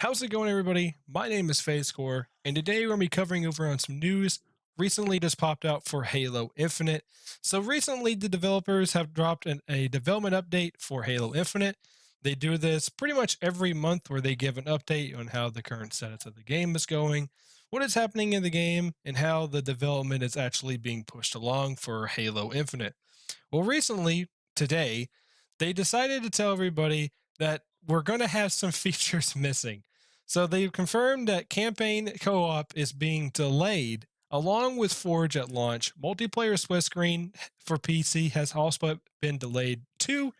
How's it going, everybody? My name is FazeCore, and today we're going to be covering over on some news recently just popped out for Halo Infinite. So recently, the developers have dropped a development update for Halo Infinite. They do this pretty much every month where they give an update on how the current status of the game is going, what is happening in the game, and how the development is actually being pushed along for Halo Infinite. Well, recently, today, they decided to tell everybody that we're going to have some features missing. So they've confirmed that campaign co op is being delayed along with Forge at launch. Multiplayer split screen for PC has also been delayed too.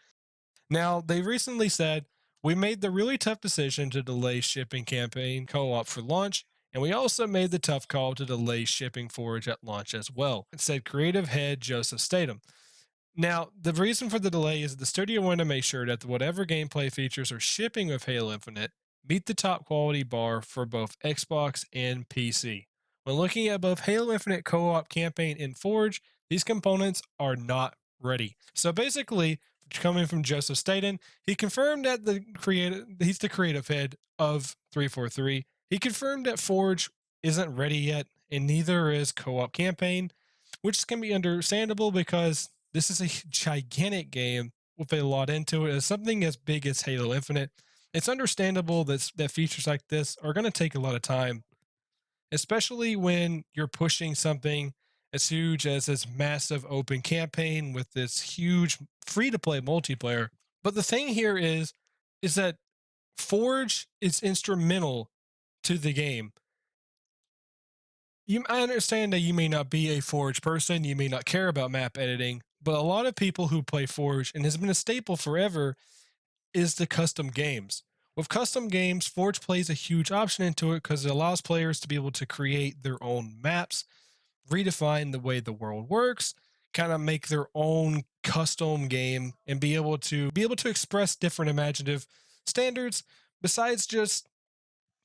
Now, they recently said, we made the really tough decision to delay shipping campaign co op for launch, and we also made the tough call to delay shipping Forge at launch as well, said creative head Joseph Statham. Now, the reason for the delay is the studio wanted to make sure that whatever gameplay features are shipping with Halo Infinite meet the top quality bar for both Xbox and PC. When looking at both Halo Infinite co-op campaign and Forge, these components are not ready. So basically, coming from Joseph Staten, he confirmed that he's the creative head of 343. He confirmed that Forge isn't ready yet, and neither is co-op campaign, which can be understandable because this is a gigantic game with a lot into it. As something as big as Halo Infinite, it's understandable that features like this are going to take a lot of time, especially when you're pushing something as huge as this massive open campaign with this huge free to play multiplayer. But the thing here is that Forge is instrumental to the game. I understand that you may not be a Forge person, you may not care about map editing, but a lot of people who play Forge, and has been a staple forever, is the custom games. With custom games, Forge plays a huge option into it because it allows players to be able to create their own maps, redefine the way the world works, kind of make their own custom game, and be able to express different imaginative standards besides just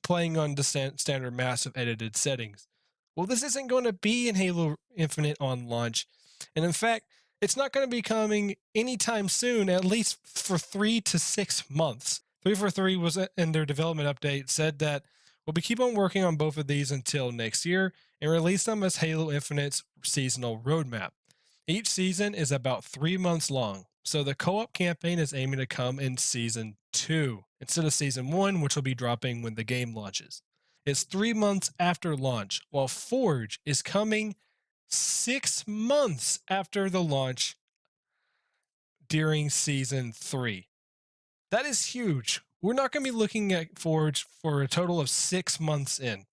playing on the standard massive edited settings. Well, this isn't going to be in Halo Infinite on launch. And in fact, it's not going to be coming anytime soon, at least for 3 to 6 months. 343 was in their development update said that we'll be keep on working on both of these until next year and release them as Halo Infinite's seasonal roadmap. Each season is about 3 months long, so the co-op campaign is aiming to come in season 2 instead of season 1, which will be dropping when the game launches. It's 3 months after launch, while Forge is coming 6 months after the launch during season 3. That is huge. We're not going to be looking at Forge for a total of 6 months in.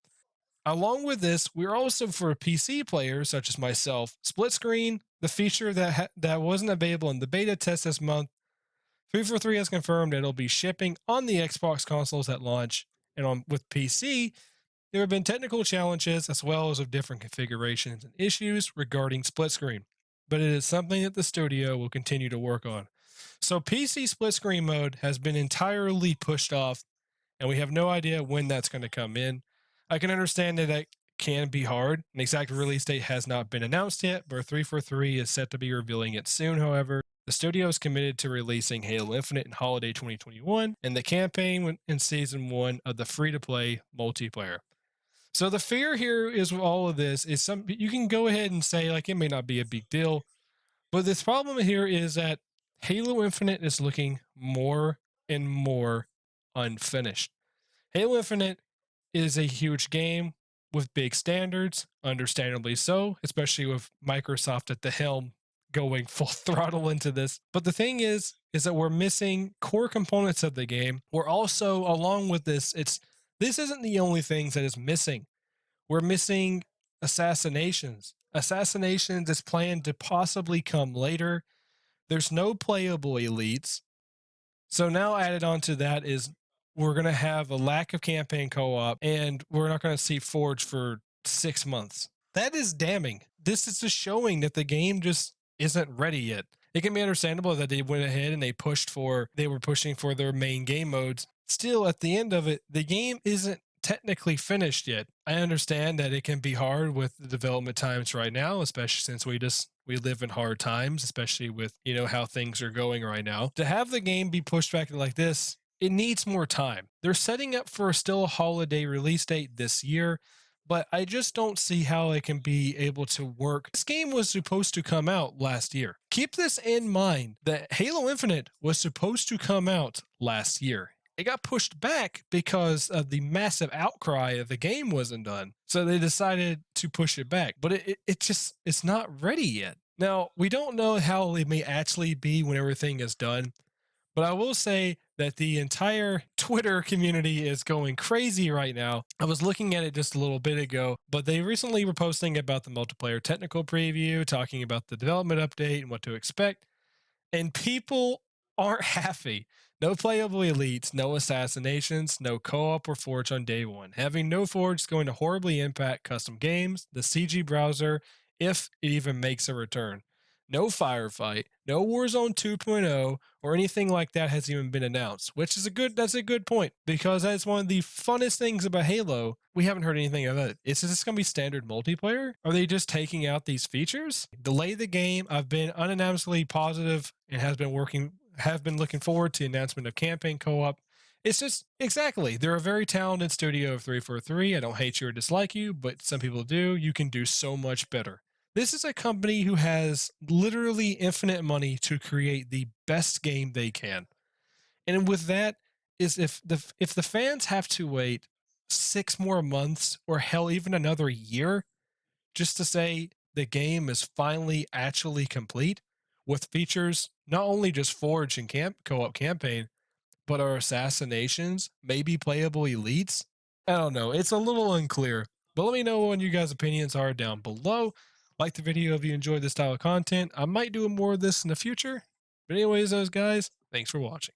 Along with this, we're also for PC players such as myself, split screen, the feature that wasn't available in the beta test this month. 343 has confirmed that it'll be shipping on the Xbox consoles at launch, and with PC, there have been technical challenges as well as of different configurations and issues regarding split screen, but it is something that the studio will continue to work on. So PC split screen mode has been entirely pushed off, and we have no idea when that's going to come in. I can understand that can be hard. An exact release date has not been announced yet, but 343 is set to be revealing it soon, however. The studio is committed to releasing Halo Infinite in holiday 2021 and the campaign in season 1 of the free-to-play multiplayer. So the fear here is with all of this is you can go ahead and say like it may not be a big deal, but this problem here is that Halo Infinite is looking more and more unfinished. Halo Infinite is a huge game with big standards, understandably so, especially with Microsoft at the helm going full throttle into this. But the thing is that we're missing core components of the game. We're also, along with this isn't the only thing that is missing. We're missing Assassinations. Assassinations is planned to possibly come later. There's no playable elites. So now added on to that is we're going to have a lack of campaign co-op, and we're not going to see Forge for 6 months. That is damning. This is just showing that the game just isn't ready yet. It can be understandable that they went ahead and they were pushing for their main game modes. Still, at the end of it, the game isn't technically finished yet. I understand that it can be hard with the development times right now, especially since we live in hard times, especially with how things are going right now. To have the game be pushed back like this it needs more time. They're setting up for still a holiday release date this year, but I just don't see how it can be able to work. This game was supposed to come out last year. Keep this in mind that Halo Infinite was supposed to come out last year. It got pushed back because of the massive outcry of the game wasn't done. So they decided to push it back, but it just it's not ready yet. Now, we don't know how it may actually be when everything is done, but I will say that the entire Twitter community is going crazy right now. I was looking at it just a little bit ago, but they recently were posting about the multiplayer technical preview, talking about the development update and what to expect. And people aren't happy. No playable elites, no assassinations, no co-op or Forge on day one. Having no Forge is going to horribly impact custom games, the CG browser, if it even makes a return. No firefight, no Warzone 2.0 or anything like that has even been announced, which is that's a good point because that's one of the funnest things about Halo. We haven't heard anything about it. Is this going to be standard multiplayer? Are they just taking out these features? Delay the game. I've been unanimously positive and have been looking forward to the announcement of campaign co-op. It's just exactly. They're a very talented studio of 343. I don't hate you or dislike you, but some people do. You can do so much better. This is a company who has literally infinite money to create the best game they can. And with that is if the fans have to wait 6 more months or hell even another year just to say the game is finally actually complete with features not only just Forge and co-op campaign, but our assassinations, maybe playable elites. I don't know. It's a little unclear. But let me know what you guys' opinions are down below. Like the video if you enjoyed this style of content. I might do more of this in the future. But anyways, those guys, thanks for watching.